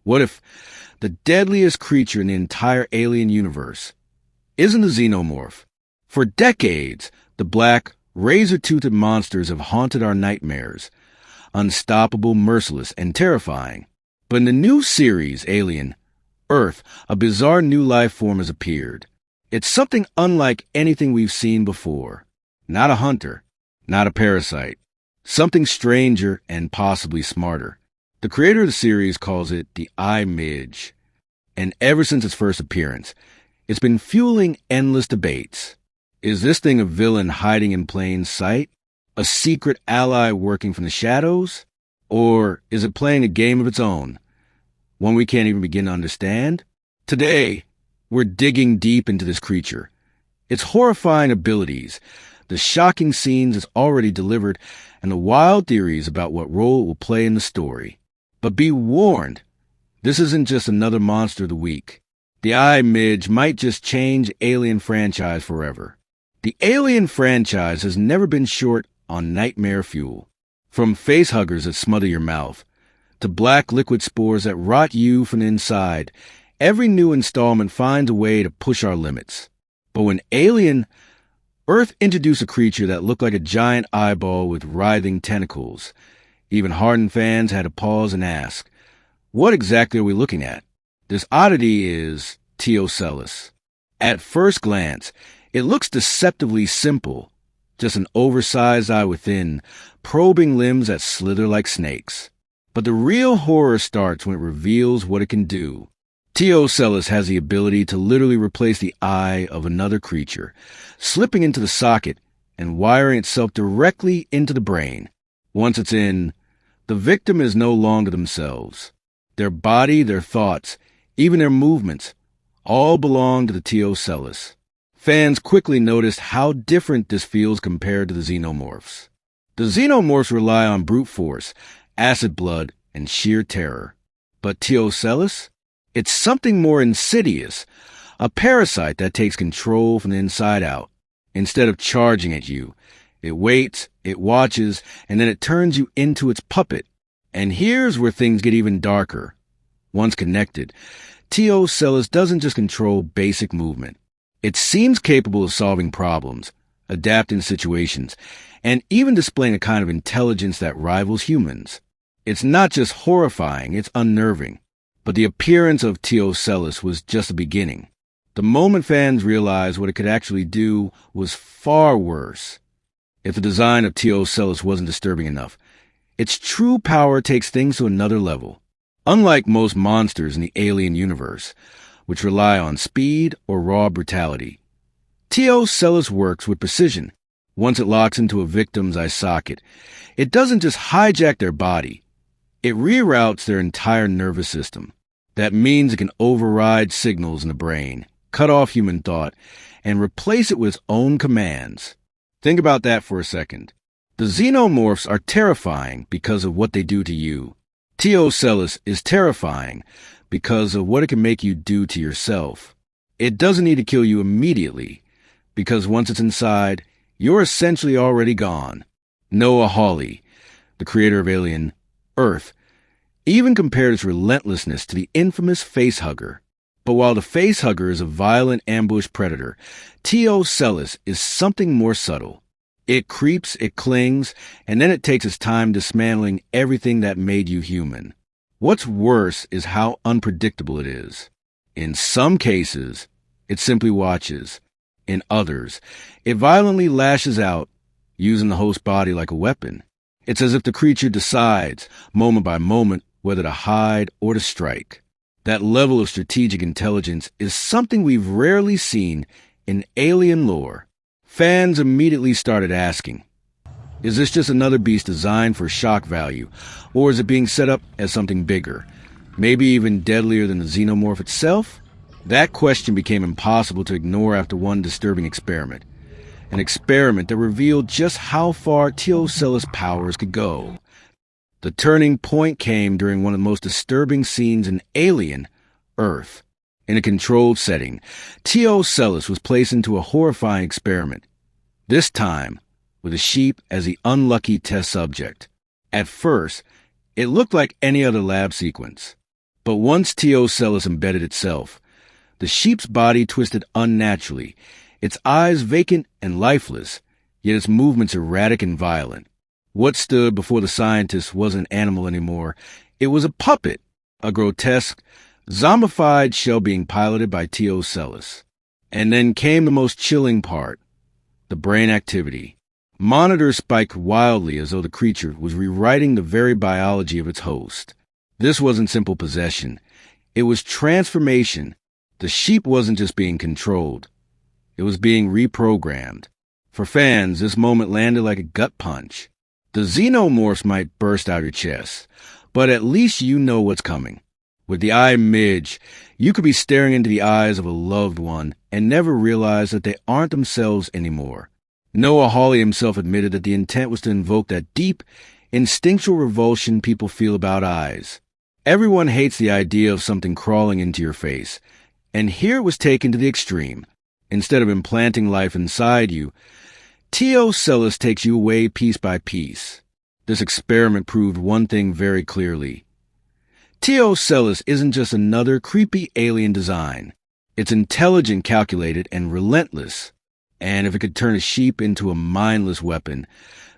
What if the deadliest creature in the entire alien universe isn't a xenomorph? For decades, the black, razor-toothed monsters have haunted our nightmares, unstoppable, merciless, and terrifying. But in the new series, Alien, Earth, a bizarre new life form has appeared. It's something unlike anything we've seen before. Not a hunter, not a parasite. Something stranger and possibly smarter. The creator of the series calls it the I-Midge. And ever since its first appearance, it's been fueling endless debates. Is this thing a villain hiding in plain sight? A secret ally working from the shadows? Or is it playing a game of its own? One we can't even begin to understand? Today, we're digging deep into this creature. Its horrifying abilities, the shocking scenes it's already delivered, and the wild theories about what role it will play in the story. But be warned, this isn't just another monster of the week. The I-Midge might just change Alien franchise forever. The Alien franchise has never been short on nightmare fuel. From facehuggers that smother your mouth, to black liquid spores that rot you from the inside, every new installment finds a way to push our limits. But when Alien Earth introduced a creature that looked like a giant eyeball with writhing tentacles, even hardened fans had to pause and ask, what exactly are we looking at? This oddity is T-Ocellus. At first glance, it looks deceptively simple, just an oversized eye within, probing limbs that slither like snakes. But the real horror starts when it reveals what it can do. T-Ocellus has the ability to literally replace the eye of another creature, slipping into the socket and wiring itself directly into the brain. Once it's in, the victim is no longer themselves. Their body, their thoughts, even their movements, all belong to the T-Ocellus. Fans quickly noticed how different this feels compared to the Xenomorphs. The Xenomorphs rely on brute force, acid blood, and sheer terror. But T-Ocellus? It's something more insidious, a parasite that takes control from the inside out. Instead of charging at you, it waits, it watches, and then it turns you into its puppet. And here's where things get even darker. Once connected, T-Ocellus doesn't just control basic movement. It seems capable of solving problems, adapting to situations, and even displaying a kind of intelligence that rivals humans. It's not just horrifying, it's unnerving. But the appearance of T-Ocellus was just the beginning. The moment fans realized what it could actually do was far worse. If the design of T-Ocellus wasn't disturbing enough, its true power takes things to another level. Unlike most monsters in the Alien universe, which rely on speed or raw brutality, T-Ocellus works with precision. Once it locks into a victim's eye socket, it doesn't just hijack their body. It reroutes their entire nervous system. That means it can override signals in the brain, cut off human thought, and replace it with its own commands. Think about that for a second. The Xenomorphs are terrifying because of what they do to you. T-Ocellus is terrifying because of what it can make you do to yourself. It doesn't need to kill you immediately, because once it's inside, you're essentially already gone. Noah Hawley, the creator of Alien, Earth, even compared its relentlessness to the infamous facehugger. But while the facehugger is a violent ambush predator, T-Ocellus is something more subtle. It creeps, it clings, and then it takes its time dismantling everything that made you human. What's worse is how unpredictable it is. In some cases, it simply watches. In others, it violently lashes out, using the host body like a weapon. It's as if the creature decides, moment by moment, whether to hide or to strike. That level of strategic intelligence is something we've rarely seen in alien lore. Fans immediately started asking, is this just another beast designed for shock value, or is it being set up as something bigger, maybe even deadlier than the Xenomorph itself? That question became impossible to ignore after one disturbing experiment. An experiment that revealed just how far T-Ocellus powers could go. The turning point came during one of the most disturbing scenes in Alien, Earth. In a controlled setting, T-Ocellus was placed into a horrifying experiment. This time, with a sheep as the unlucky test subject. At first, it looked like any other lab sequence. But once T-Ocellus embedded itself, the sheep's body twisted unnaturally, its eyes vacant and lifeless, yet its movements erratic and violent. What stood before the scientists wasn't an animal anymore. It was a puppet, a grotesque, zombified shell being piloted by T-Ocellus. And then came the most chilling part, the brain activity. Monitors spiked wildly as though the creature was rewriting the very biology of its host. This wasn't simple possession. It was transformation. The sheep wasn't just being controlled. It was being reprogrammed. For fans, this moment landed like a gut punch. The Xenomorphs might burst out your chest, but at least you know what's coming. With the eye midge, you could be staring into the eyes of a loved one and never realize that they aren't themselves anymore. Noah Hawley himself admitted that the intent was to invoke that deep, instinctual revulsion people feel about eyes. Everyone hates the idea of something crawling into your face, and here it was taken to the extreme. Instead of implanting life inside you, T-Ocellus takes you away piece by piece. This experiment proved one thing very clearly. T-Ocellus isn't just another creepy alien design. It's intelligent, calculated, and relentless. And if it could turn a sheep into a mindless weapon,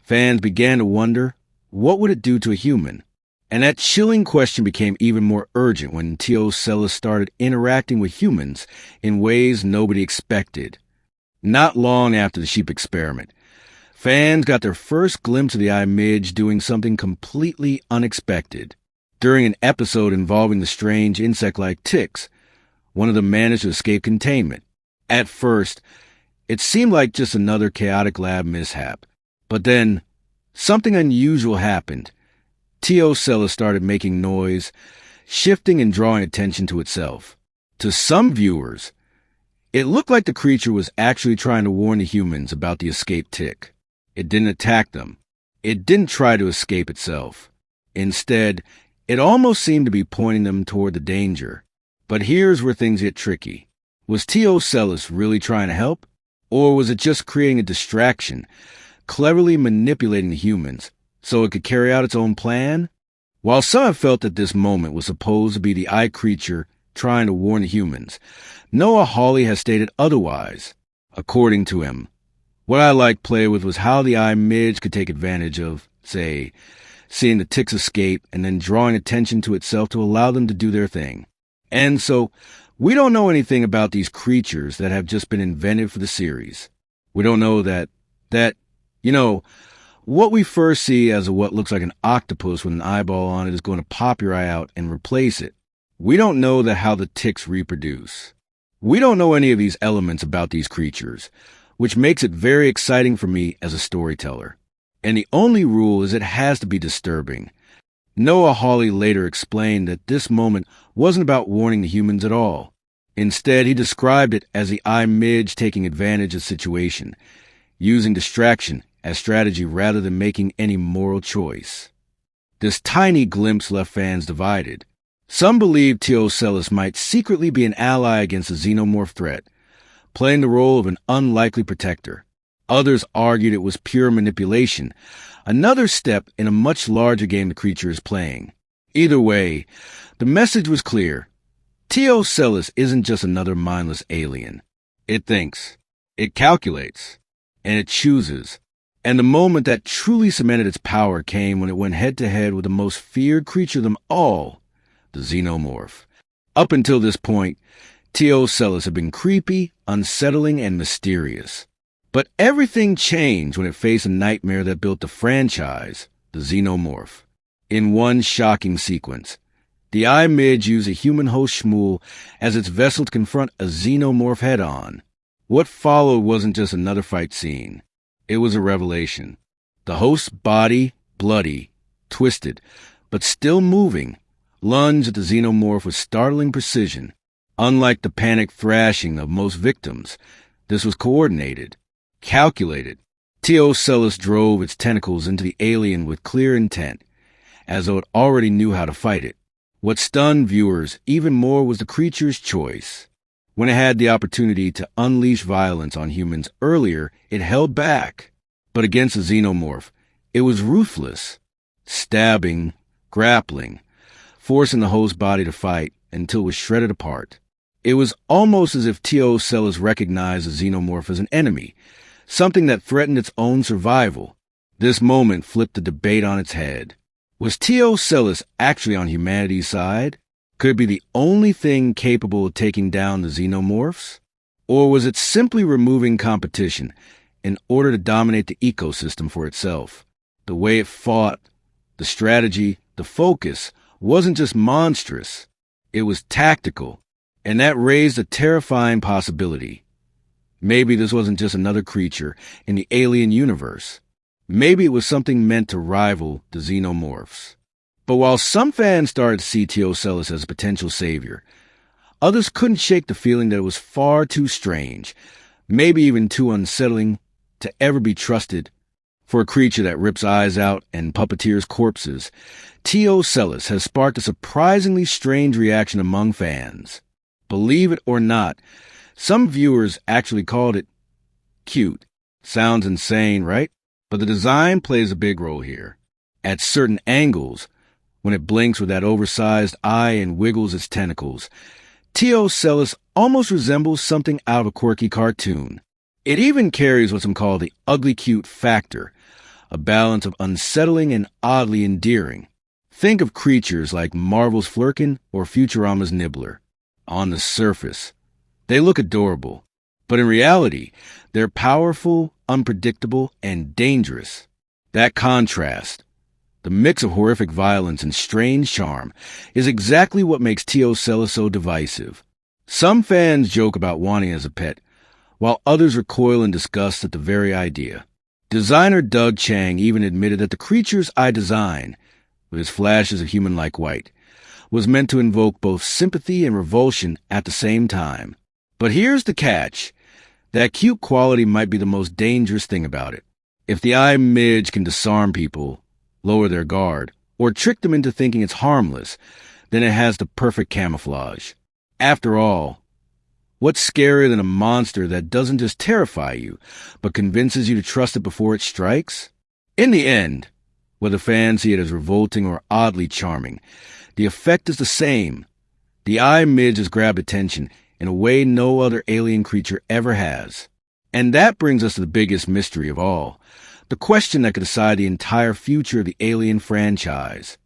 fans began to wonder, what would it do to a human? And that chilling question became even more urgent when T-Ocellus started interacting with humans in ways nobody expected. Not long after the sheep experiment, fans got their first glimpse of the eye midge doing something completely unexpected. During an episode involving the strange insect-like ticks, one of them managed to escape containment. At first, it seemed like just another chaotic lab mishap. But then, something unusual happened. T-Ocellus started making noise, shifting and drawing attention to itself. To some viewers, it looked like the creature was actually trying to warn the humans about the escaped tick. It didn't attack them. It didn't try to escape itself. Instead, it almost seemed to be pointing them toward the danger. But here's where things get tricky. Was T-Ocellus really trying to help? Or was it just creating a distraction, cleverly manipulating the humans so it could carry out its own plan? While some have felt that this moment was supposed to be the eye creature trying to warn the humans, Noah Hawley has stated otherwise. According to him, what I liked play with was how the eye midge could take advantage of, say, seeing the ticks escape and then drawing attention to itself to allow them to do their thing. And so, we don't know anything about these creatures that have just been invented for the series. We don't know that, what we first see as what looks like an octopus with an eyeball on it is going to pop your eye out and replace it. We don't know how the ticks reproduce. We don't know any of these elements about these creatures, which makes it very exciting for me as a storyteller. And the only rule is it has to be disturbing. Noah Hawley later explained that this moment wasn't about warning the humans at all. Instead, he described it as the eye midge taking advantage of the situation, using distraction as strategy rather than making any moral choice. This tiny glimpse left fans divided. Some believed T-Ocellus might secretly be an ally against the xenomorph threat, playing the role of an unlikely protector. Others argued it was pure manipulation, another step in a much larger game the creature is playing. Either way, the message was clear. T-Ocellus isn't just another mindless alien. It thinks, it calculates, and it chooses. And the moment that truly cemented its power came when it went head-to-head with the most feared creature of them all, the Xenomorph. Up until this point, T-Ocellus had been creepy, unsettling, and mysterious. But everything changed when it faced a nightmare that built the franchise, the Xenomorph. In one shocking sequence, the eye midge used a human host Shmuel as its vessel to confront a Xenomorph head-on. What followed wasn't just another fight scene. It was a revelation. The host's body, bloody, twisted, but still moving, lunged at the Xenomorph with startling precision. Unlike the panicked thrashing of most victims, this was coordinated, calculated. T-Ocellus drove its tentacles into the alien with clear intent, as though it already knew how to fight it. What stunned viewers even more was the creature's choice. When it had the opportunity to unleash violence on humans earlier, it held back. But against the Xenomorph, it was ruthless, stabbing, grappling, forcing the host body to fight until it was shredded apart. It was almost as if T-Ocellus recognized the xenomorph as an enemy, something that threatened its own survival. This moment flipped the debate on its head. Was T-Ocellus actually on humanity's side? Could it be the only thing capable of taking down the xenomorphs? Or was it simply removing competition in order to dominate the ecosystem for itself? The way it fought, the strategy, the focus wasn't just monstrous. It was tactical, and that raised a terrifying possibility. Maybe this wasn't just another creature in the alien universe. Maybe it was something meant to rival the xenomorphs. But while some fans started to see T-Ocellus as a potential savior, others couldn't shake the feeling that it was far too strange, maybe even too unsettling to ever be trusted. For a creature that rips eyes out and puppeteers corpses, T-Ocellus has sparked a surprisingly strange reaction among fans. Believe it or not, some viewers actually called it cute. Sounds insane, right? But the design plays a big role here. At certain angles, when it blinks with that oversized eye and wiggles its tentacles, T-Ocellus almost resembles something out of a quirky cartoon. It even carries what's called the ugly cute factor, a balance of unsettling and oddly endearing. Think of creatures like Marvel's Flurkin or Futurama's Nibbler. On the surface, they look adorable, but in reality, they're powerful, unpredictable, and dangerous. That contrast, the mix of horrific violence and strange charm, is exactly what makes T-Ocellus so divisive. Some fans joke about wanting it as a pet, while others recoil in disgust at the very idea. Designer Doug Chang even admitted that the creature's eye design, with its flashes of human-like white, was meant to invoke both sympathy and revulsion at the same time. But here's the catch. That cute quality might be the most dangerous thing about it. If the eye midge can disarm people, lower their guard, or trick them into thinking it's harmless, then it has the perfect camouflage. After all, what's scarier than a monster that doesn't just terrify you, but convinces you to trust it before it strikes? In the end, whether fans see it as revolting or oddly charming, the effect is the same. The eye midge has grabbed attention in a way no other alien creature ever has. And that brings us to the biggest mystery of all, the question that could decide the entire future of the Alien franchise.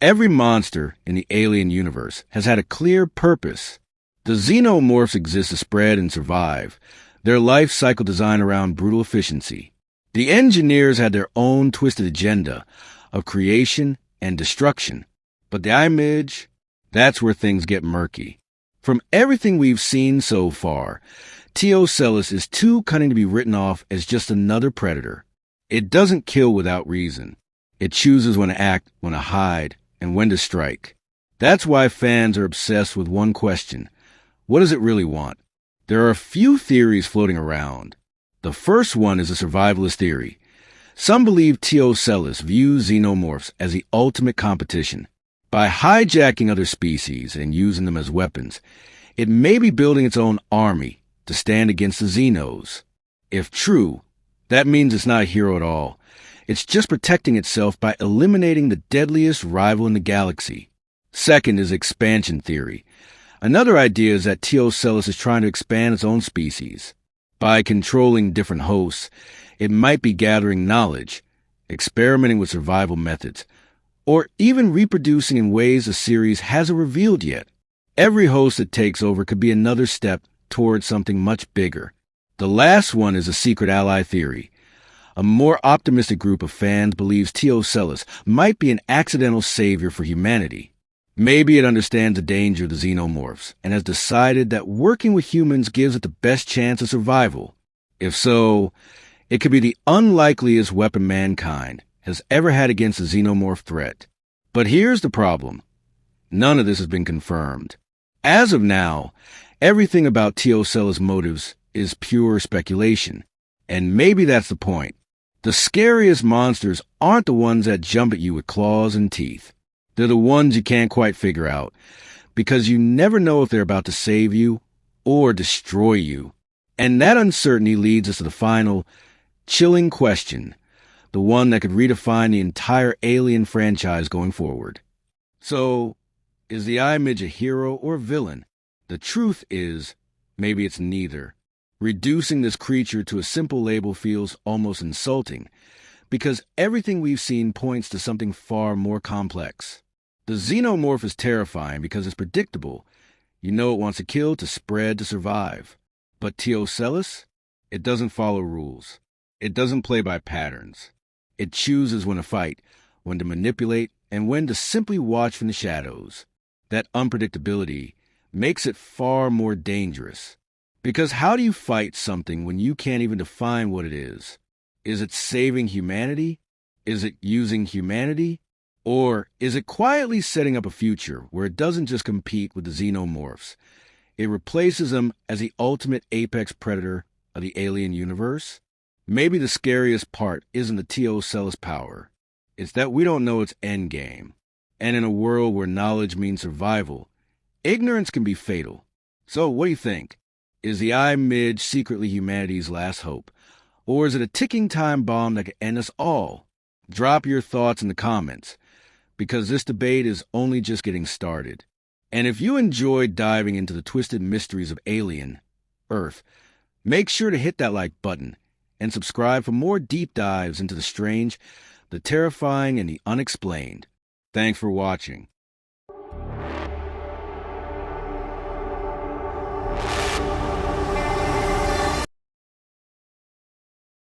Every monster in the Alien universe has had a clear purpose. The xenomorphs exist to spread and survive, their life cycle designed around brutal efficiency. The engineers had their own twisted agenda of creation and destruction. But the eye midge, that's where things get murky. From everything we've seen so far, T-Ocellus is too cunning to be written off as just another predator. It doesn't kill without reason. It chooses when to act, when to hide, and when to strike. That's why fans are obsessed with one question. What does it really want? There are a few theories floating around. The first one is a survivalist theory. Some believe T-Ocellus views xenomorphs as the ultimate competition. By hijacking other species and using them as weapons, it may be building its own army to stand against the Xenos. If true, that means it's not a hero at all. It's just protecting itself by eliminating the deadliest rival in the galaxy. Second is expansion theory. Another idea is that T-Ocellus is trying to expand its own species. By controlling different hosts, it might be gathering knowledge, experimenting with survival methods, or even reproducing in ways the series hasn't revealed yet. Every host it takes over could be another step towards something much bigger. The last one is a secret ally theory. A more optimistic group of fans believes T-Ocellus might be an accidental savior for humanity. Maybe it understands the danger of the xenomorphs and has decided that working with humans gives it the best chance of survival. If so, it could be the unlikeliest weapon mankind has ever had against the xenomorph threat. But here's the problem. None of this has been confirmed. As of now, everything about T-Ocellus' motives is pure speculation. And maybe that's the point. The scariest monsters aren't the ones that jump at you with claws and teeth. They're the ones you can't quite figure out, because you never know if they're about to save you or destroy you. And that uncertainty leads us to the final, chilling question, the one that could redefine the entire Alien franchise going forward. So, Is the eye midge a hero or villain? The truth is, maybe it's neither. Reducing this creature to a simple label feels almost insulting, because everything we've seen points to something far more complex. The Xenomorph is terrifying because it's predictable. You know it wants to kill, to spread, to survive. But T-Ocellus? It doesn't follow rules. It doesn't play by patterns. It chooses when to fight, when to manipulate, and when to simply watch from the shadows. That unpredictability makes it far more dangerous. Because how do you fight something when you can't even define what it is? Is it saving humanity? Is it using humanity? Or is it quietly setting up a future where it doesn't just compete with the xenomorphs? It replaces them as the ultimate apex predator of the alien universe? Maybe the scariest part isn't the T-Ocellus power. It's that we don't know its endgame. And in a world where knowledge means survival, ignorance can be fatal. So what do you think? Is the eye midge secretly humanity's last hope? Or is it a ticking time bomb that could end us all? Drop your thoughts in the comments, because this debate is only just getting started. And if you enjoyed diving into the twisted mysteries of Alien, Earth, make sure to hit that like button and subscribe for more deep dives into the strange, the terrifying, and the unexplained. Thanks for watching.